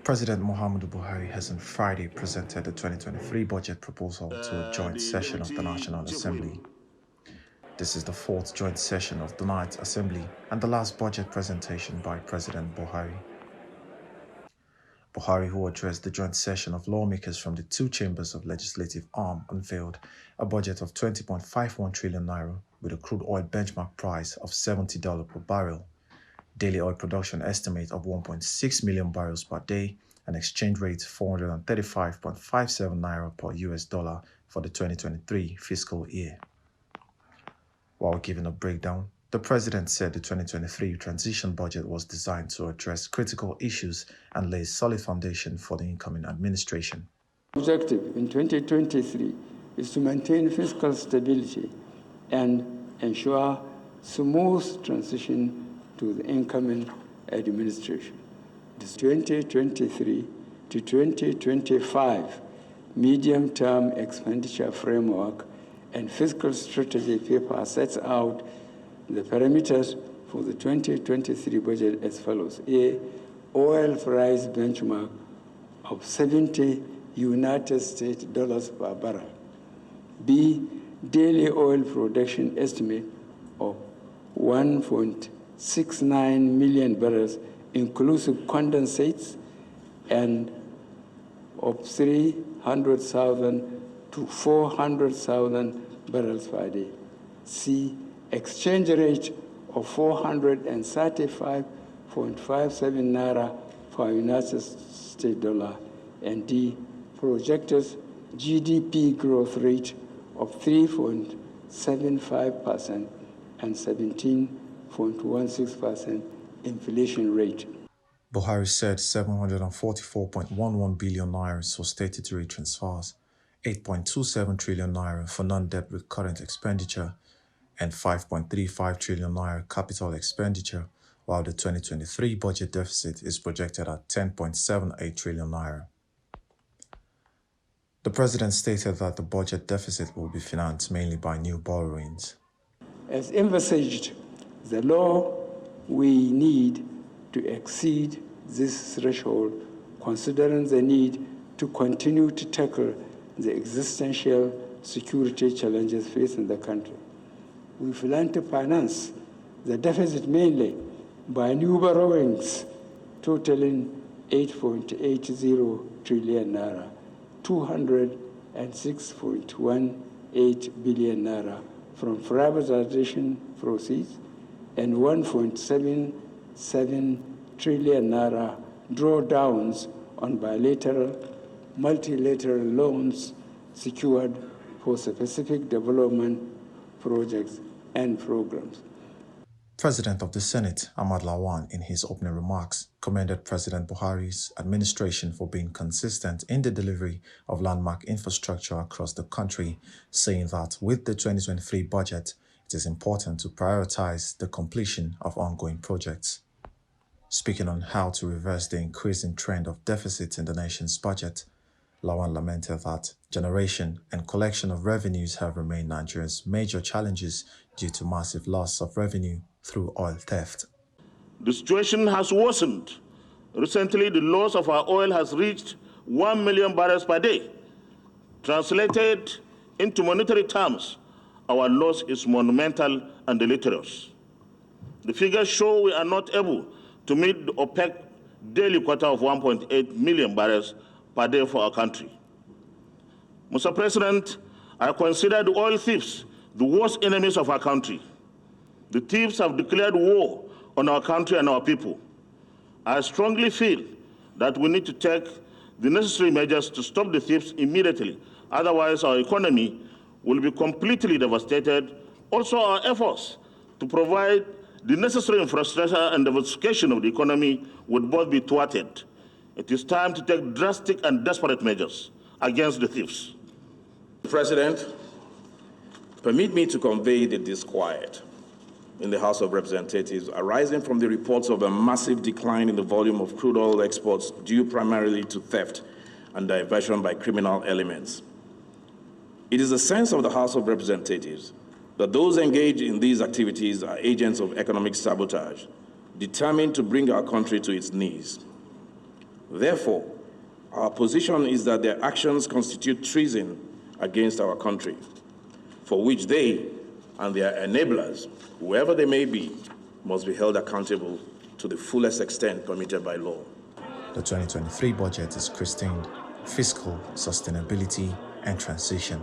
President Muhammadu Buhari has on Friday presented the 2023 budget proposal to a joint session of the National Assembly. This is the fourth joint session of the Ninth Assembly and the last budget presentation by President Buhari. Buhari, who addressed the joint session of lawmakers from the two chambers of legislative arm, unveiled a budget of 20.51 trillion naira with a crude oil benchmark price of $70 per barrel, daily oil production estimate of 1.6 million barrels per day, and exchange rate 435.57 naira per US dollar for the 2023 fiscal year. While giving a breakdown, the president said the 2023 transition budget was designed to address critical issues and lay a solid foundation for the incoming administration. The objective in 2023 is to maintain fiscal stability and ensure smooth transition to the incoming administration. The 2023 to 2025 medium-term expenditure framework and fiscal strategy paper sets out the parameters for the 2023 budget as follows. A, oil price benchmark of 70 United States dollars per barrel. B, daily oil production estimate of 1.69 million barrels, inclusive condensates, and of 300,000 to 400,000 barrels per day. C, exchange rate of 435.57 naira per United States dollar. And D, projected GDP growth rate of 3.75% and 17.16% inflation rate. Buhari said 744.11 billion naira for statutory transfers, 8.27 trillion naira for non-debt recurrent expenditure, and 5.35 trillion naira capital expenditure, while the 2023 budget deficit is projected at 10.78 trillion naira. The president stated that the budget deficit will be financed mainly by new borrowings. As envisaged, the law we need to exceed this threshold, considering the need to continue to tackle the existential security challenges facing the country. We plan to finance the deficit mainly by new borrowings totaling 8.80 trillion naira, 206.18 billion naira from privatization proceeds, and 1.77 trillion naira drawdowns on bilateral, multilateral loans secured for specific development projects and programs. President of the Senate, Ahmad Lawan, in his opening remarks, commended President Buhari's administration for being consistent in the delivery of landmark infrastructure across the country, saying that with the 2023 budget, it is important to prioritize the completion of ongoing projects. Speaking on how to reverse the increasing trend of deficits in the nation's budget, Lawan lamented that generation and collection of revenues have remained Nigeria's major challenges due to massive loss of revenue through oil theft. The situation has worsened. Recently, the loss of our oil has reached 1 million barrels per day. Translated into monetary terms, our loss is monumental and deleterious. The figures show we are not able to meet the OPEC daily quota of 1.8 million barrels per day for our country. Mr. President, I consider the oil thieves the worst enemies of our country. The thieves have declared war on our country and our people. I strongly feel that we need to take the necessary measures to stop the thieves immediately. Otherwise, our economy will be completely devastated. Also, our efforts to provide the necessary infrastructure and diversification of the economy would both be thwarted. It is time to take drastic and desperate measures against the thieves. President, permit me to convey the disquiet in the House of Representatives arising from the reports of a massive decline in the volume of crude oil exports due primarily to theft and diversion by criminal elements. It is the sense of the House of Representatives that those engaged in these activities are agents of economic sabotage, determined to bring our country to its knees. Therefore, our position is that their actions constitute treason against our country, for which they and their enablers, whoever they may be, must be held accountable to the fullest extent permitted by law. The 2023 budget is christened Fiscal Sustainability and Transition.